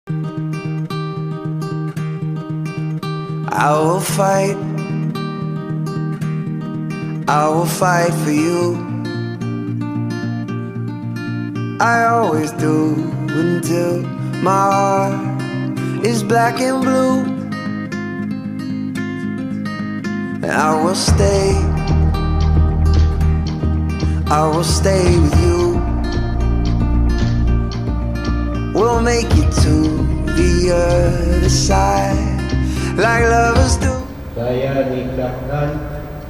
I will fight, I will fight for you. I always do until my heart is black and blue. And I will stay with you. We'll make it to the other side like lovers do. Saya nikahkan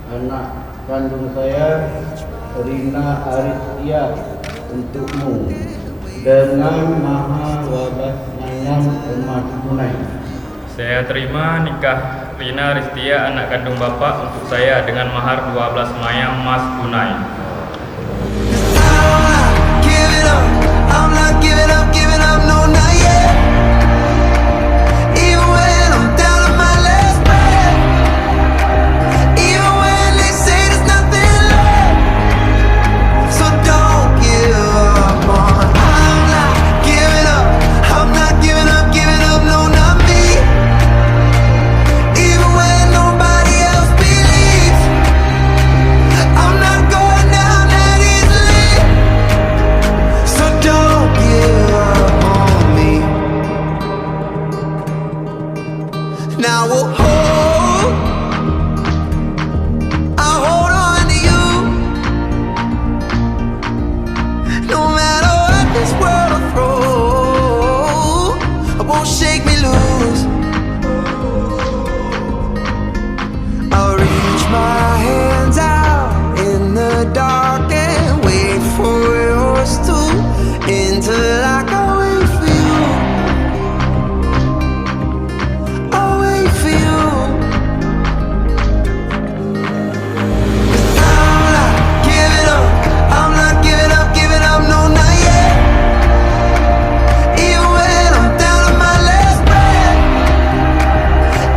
anak kandung saya, Rina untukmu dengan mahar 12 mayang emas tunai. Saya terima nikah Rina anak kandung Bapak untuk saya dengan mahar 12 mayang emas tunai. I'm not giving up, no, not yet. Even when I'm down to my last breath, even when they say there's nothing left. So don't give up on. I'm not giving up, no, not me. Even when nobody else believes, I'm not going down that easily. So don't give up on me. Now I'll hold on to you. No matter what this world will throw, it won't shake me loose. I'll reach my hands out in the dark and wait for yours to, until I can wait for you. I'll wait for you. I'm not giving up, no, not yet. Even when I'm down to my last breath,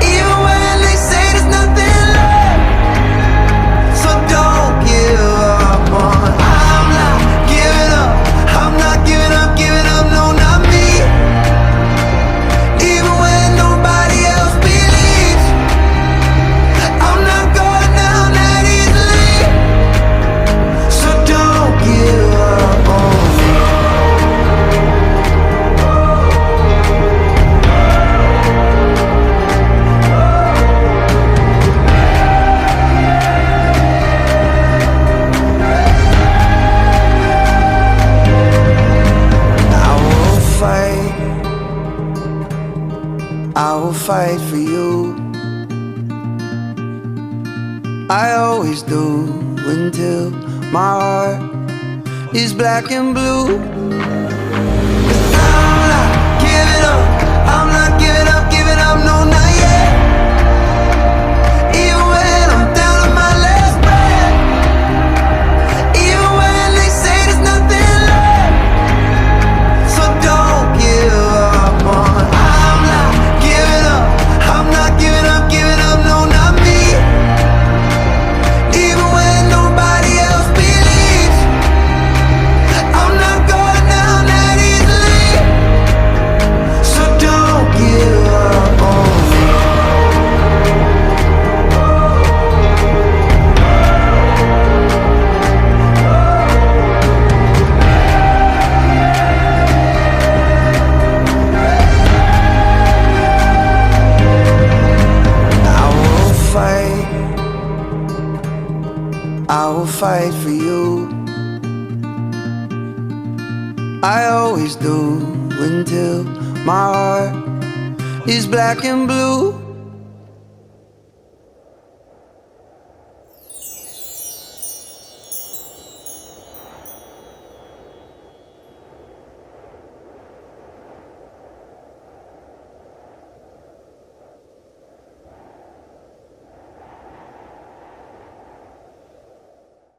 even when they say there's nothing left. So don't give up on. I'm not giving up, no, not me. Even when nobody else believes, I'm not going down that easily. So don't give up on me. I will fight for you. I always do until my heart is black and blue. I'm not giving up, no, not yet. Even when I'm down to my last breath, even when they say there's nothing left. So don't give up on. I'm not giving up, no, not me. Even when nobody else believes, I'm not going down that easily. So don't give up on me. I will fight for you. I always do until my heart is black and blue.